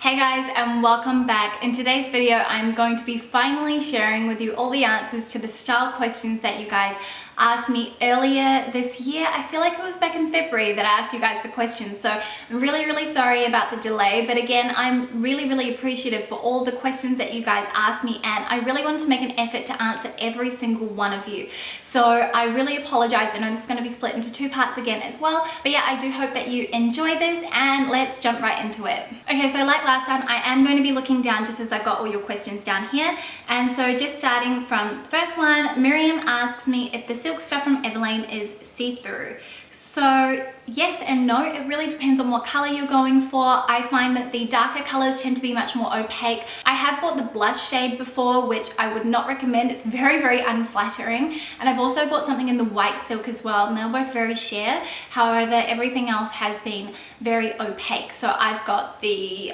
Hey guys, and welcome back. In today's video, I'm going to be finally sharing with you all the answers to the style questions that you guys asked me earlier this year. I feel like it was back in February that I asked you guys for questions, so I'm really sorry about the delay, but again, I'm really appreciative for all the questions that you guys asked me, and I really wanted to make an effort to answer every single one of you. So I really apologize. I know this is going to be split into two parts again as well, but yeah, I do hope that you enjoy this, and let's jump right into it. Okay, so like last time, I am going to be looking down just as I've got all your questions down here, and so just starting from the first one, Miriam asks me if the silk stuff from Everlane is see-through. So yes and no, it really depends on what color you're going for. I find that the darker colors tend to be much more opaque. I have bought the blush shade before, which I would not recommend. It's very unflattering. And I've also bought something in the white silk as well, and they're both very sheer. However, everything else has been very opaque. So I've got the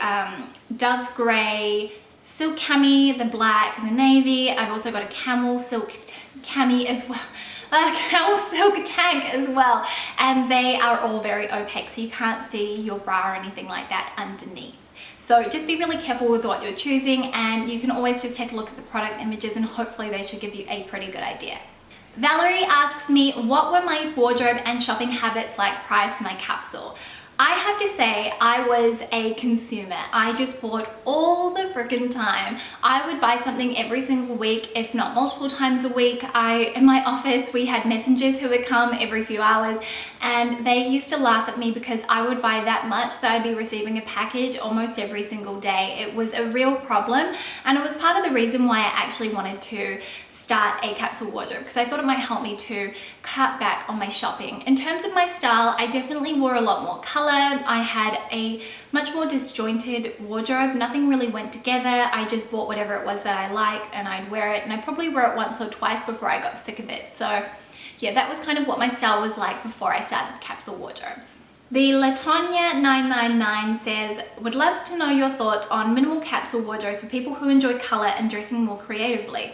Dove Grey silk cami, the black, the navy. I've also got a camel silk cami as well. Camel silk tank as well, and they are all very opaque, so you can't see your bra or anything like that underneath. So just be really careful with what you're choosing, and you can always just take a look at the product images and hopefully they should give you a pretty good idea. Valerie asks me, what were my wardrobe and shopping habits like prior to my capsule? I have to say, I was a consumer. I just bought all the freaking time. I would buy something every single week, if not multiple times a week. In my office, we had messengers who would come every few hours, and they used to laugh at me because I would buy that much that I'd be receiving a package almost every single day. It was a real problem, and it was part of the reason why I actually wanted to start a capsule wardrobe, because I thought it might help me to cut back on my shopping. In terms of my style, I definitely wore a lot more color. I had a much more disjointed wardrobe. Nothing really went together. I just bought whatever it was that I liked and I'd wear it, and I probably wore it once or twice before I got sick of it. So yeah, that was kind of what my style was like before I started capsule wardrobes. The Latonya999 says, would love to know your thoughts on minimal capsule wardrobes for people who enjoy color and dressing more creatively.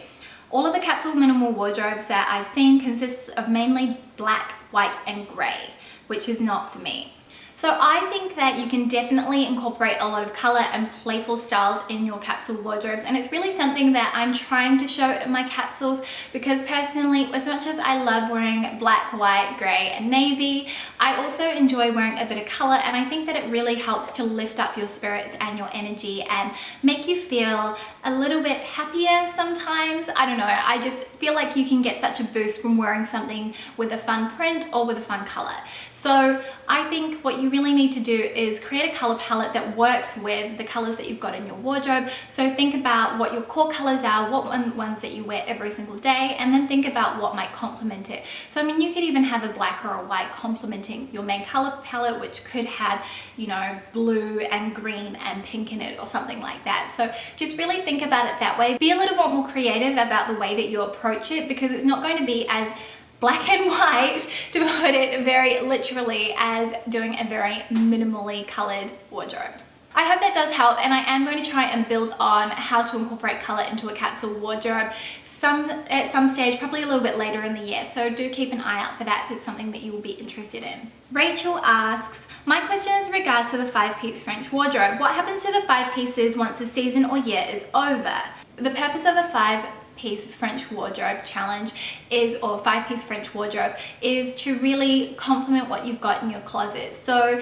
All of the capsule minimal wardrobes that I've seen consists of mainly black, white, and gray, which is not for me. So I think that you can definitely incorporate a lot of color and playful styles in your capsule wardrobes, and it's really something that I'm trying to show in my capsules, because personally, as much as I love wearing black, white, gray, and navy, I also enjoy wearing a bit of color, and I think that it really helps to lift up your spirits and your energy and make you feel a little bit happier sometimes. I don't know, I just feel like you can get such a boost from wearing something with a fun print or with a fun color. So I think what you really need to do is create a color palette that works with the colors that you've got in your wardrobe. So think about what your core colors are, what ones that you wear every single day, and then think about what might complement it. So I mean, you could even have a black or a white complementing your main color palette, which could have, you know, blue and green and pink in it or something like that. So just really think about it that way. Be a little bit more creative about the way that you approach it, because it's not going to be as black and white, to put it very literally, as doing a very minimally colored wardrobe. I hope that does help, and I am going to try and build on how to incorporate color into a capsule wardrobe at some stage, probably a little bit later in the year. So do keep an eye out for that if it's something that you will be interested in. Rachel asks, my question is in regards to the 5-piece French wardrobe. What happens to the 5 pieces once the season or year is over? The purpose of the 5-piece French wardrobe challenge is, or 5-piece French wardrobe, is to really complement what you've got in your closet. So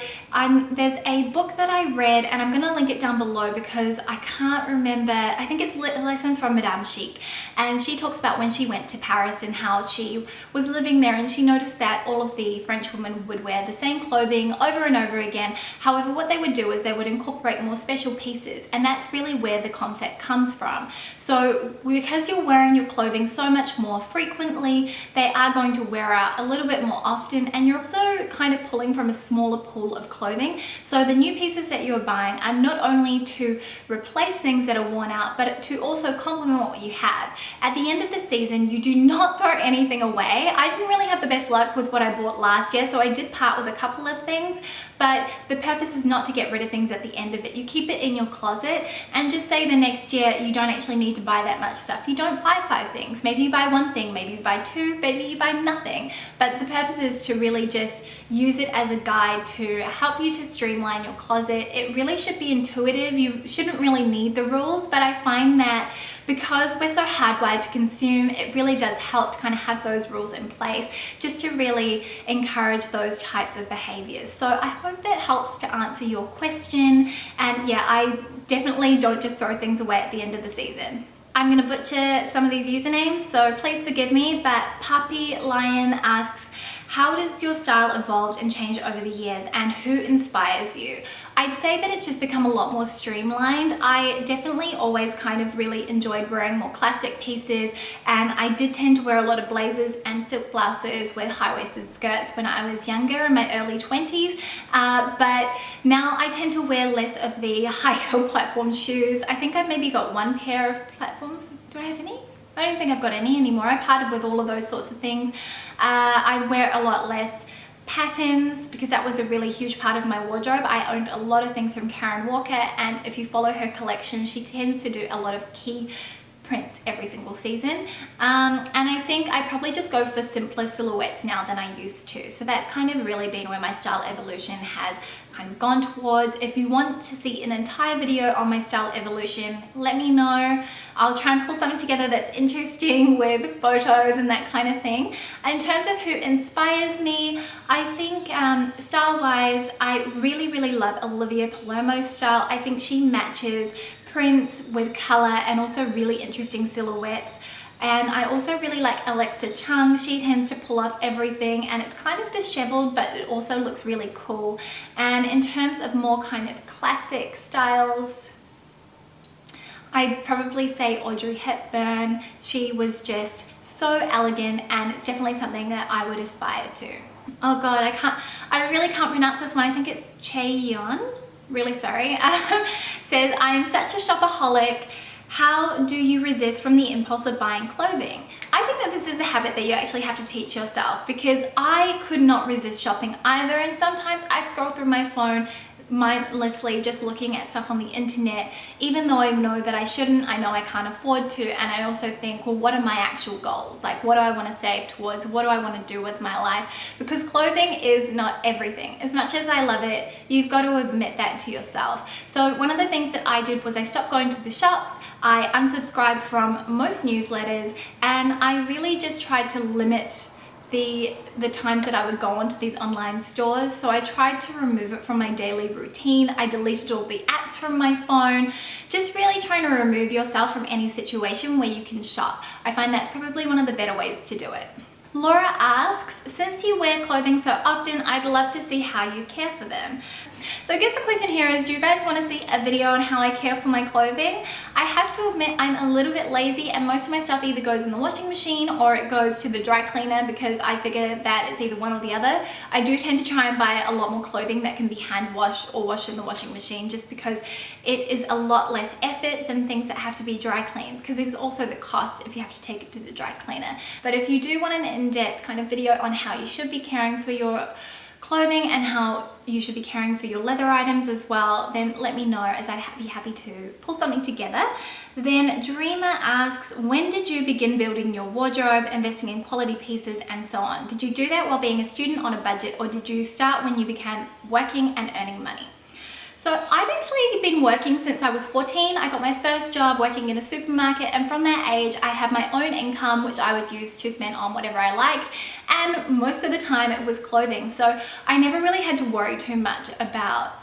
there's a book that I read, and I'm going to link it down below because I can't remember. I think it's Lessons from Madame Chic, and she talks about when she went to Paris and how she was living there, and she noticed that all of the French women would wear the same clothing over and over again. However, what they would do is they would incorporate more special pieces, and that's really where the concept comes from. So because you're wearing your clothing so much more frequently, they are going to wear out a little bit more often, and you're also kind of pulling from a smaller pool of clothing. So the new pieces that you're buying are not only to replace things that are worn out, but to also complement what you have. At the end of the season, you do not throw anything away. I didn't really have the best luck with what I bought last year, so I did part with a couple of things, but the purpose is not to get rid of things at the end of it. You keep it in your closet, and just say the next year you don't actually need to buy that much stuff. You don't buy 5 things. Maybe you buy 1 thing, maybe you buy 2, maybe you buy nothing. But the purpose is to really just use it as a guide to help you to streamline your closet. It really should be intuitive. You shouldn't really need the rules, but I find that because we're so hardwired to consume, it really does help to kind of have those rules in place just to really encourage those types of behaviors. So I hope that helps to answer your question. And yeah, I definitely don't just throw things away at the end of the season. I'm gonna butcher some of these usernames, so please forgive me, but Puppy Lion asks, how does your style evolve and change over the years, and who inspires you? I'd say that it's just become a lot more streamlined. I definitely always kind of really enjoyed wearing more classic pieces, and I did tend to wear a lot of blazers and silk blouses with high-waisted skirts when I was younger, in my early 20s, but now I tend to wear less of the high-heel platform shoes. I think I've maybe got one pair of platforms. Do I have any? I don't think I've got any anymore. I parted with all of those sorts of things. I wear a lot less patterns because that was a really huge part of my wardrobe. I owned a lot of things from Karen Walker, and if you follow her collection, she tends to do a lot of key prints every single season, and I think I probably just go for simpler silhouettes now than I used to. So that's kind of really been where my style evolution has kind of gone towards. If you want to see an entire video on my style evolution, let me know. I'll try and pull something together that's interesting with photos and that kind of thing. In terms of who inspires me, I think style-wise, I really love Olivia Palermo's style. I think she matches prints with color and also really interesting silhouettes. And I also really like Alexa Chung. She tends to pull off everything, and it's kind of disheveled, but it also looks really cool. And in terms of more kind of classic styles, I'd probably say Audrey Hepburn. She was just so elegant, and it's definitely something that I would aspire to. Oh God, I really can't pronounce this one. I think it's Chaeyeon. Really sorry. Says, I am such a shopaholic. How do you resist from the impulse of buying clothing? I think that this is a habit that you actually have to teach yourself, because I could not resist shopping either, and sometimes I scroll through my phone mindlessly just looking at stuff on the internet, even though I know that I shouldn't. I know I can't afford to, and I also think, well, what are my actual goals? Like, what do I want to save towards? What do I want to do with my life? Because clothing is not everything. As much as I love it, you've got to admit that to yourself. So one of the things that I did was I stopped going to the shops. I unsubscribed from most newsletters, and I really just tried to limit the times that I would go onto these online stores. So I tried to remove it from my daily routine. I deleted all the apps from my phone, just really trying to remove yourself from any situation where you can shop. I find that's probably one of the better ways to do it. Laura asks, since you wear clothing so often, I'd love to see how you care for them. So I guess the question here is, do you guys want to see a video on how I care for my clothing? I have to admit I'm a little bit lazy, and most of my stuff either goes in the washing machine or it goes to the dry cleaner, because I figure that it's either one or the other. I do tend to try and buy a lot more clothing that can be hand washed or washed in the washing machine, just because it is a lot less effort than things that have to be dry cleaned, because there's also the cost if you have to take it to the dry cleaner. But if you do want an in-depth kind of video on how you should be caring for your clothing and how you should be caring for your leather items as well, then let me know, as I'd be happy to pull something together. Then Dreamer asks, when did you begin building your wardrobe, investing in quality pieces and so on? Did you do that while being a student on a budget, or did you start when you began working and earning money? So I've actually been working since I was 14. I got my first job working in a supermarket, and from that age I had my own income, which I would use to spend on whatever I liked, and most of the time it was clothing. So I never really had to worry too much about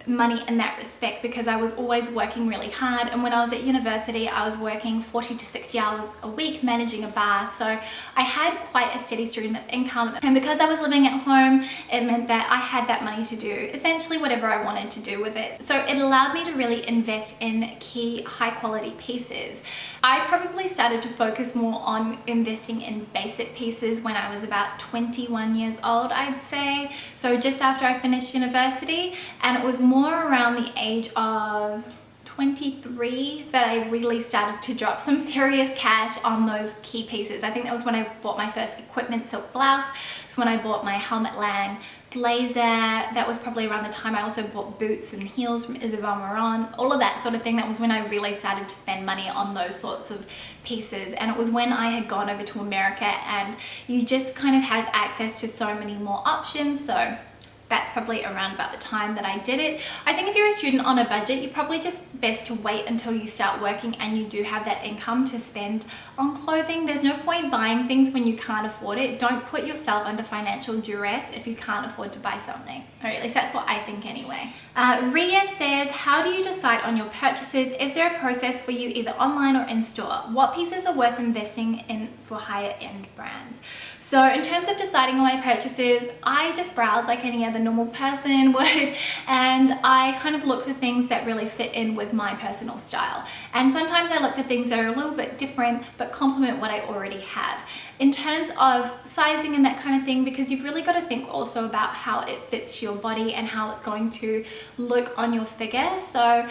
money in that respect, because I was always working really hard. And when I was at university, I was working 40 to 60 hours a week managing a bar, so I had quite a steady stream of income. And because I was living at home, it meant that I had that money to do essentially whatever I wanted to do with it. So it allowed me to really invest in key high quality pieces. I probably started to focus more on investing in basic pieces when I was about 21 years old, I'd say. So just after I finished university, and it was more around the age of 23 that I really started to drop some serious cash on those key pieces. I think that was when I bought my first equipment silk blouse. It's when I bought my Helmut Lang blazer. That was probably around the time I also bought boots and heels from Isabel Marant, all of that sort of thing. That was when I really started to spend money on those sorts of pieces, and it was when I had gone over to America, and you just kind of have access to so many more options. So that's probably around about the time that I did it. I think if you're a student on a budget, you're probably just best to wait until you start working and you do have that income to spend on clothing. There's no point buying things when you can't afford it. Don't put yourself under financial duress if you can't afford to buy something. Or at least that's what I think anyway. Ria says, how do you decide on your purchases? Is there a process for you either online or in store? What pieces are worth investing in for higher end brands? So in terms of deciding on my purchases, I just browse like any other normal person would, and I kind of look for things that really fit in with my personal style. And sometimes I look for things that are a little bit different but complement what I already have. In terms of sizing and that kind of thing, because you've really got to think also about how it fits your body and how it's going to look on your figure. So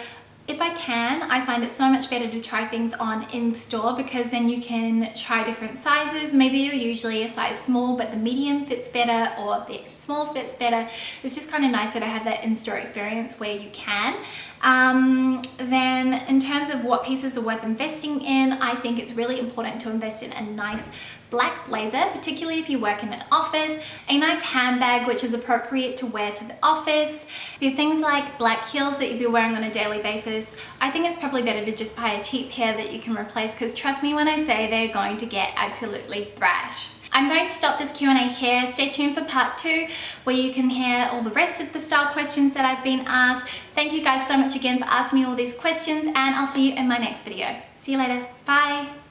if I can, I find it so much better to try things on in store, because then you can try different sizes. Maybe you're usually a size small, but the medium fits better, or the extra small fits better. It's just kind of nicer to have that in-store experience where you can. Then in terms of what pieces are worth investing in, I think it's really important to invest in a nice black blazer, particularly if you work in an office, a nice handbag which is appropriate to wear to the office. Your things like black heels that you'll be wearing on a daily basis, I think it's probably better to just buy a cheap pair that you can replace, because trust me when I say they're going to get absolutely thrashed. I'm going to stop this Q&A here. Stay tuned for part 2, where you can hear all the rest of the style questions that I've been asked. Thank you guys so much again for asking me all these questions, and I'll see you in my next video. See you later. Bye.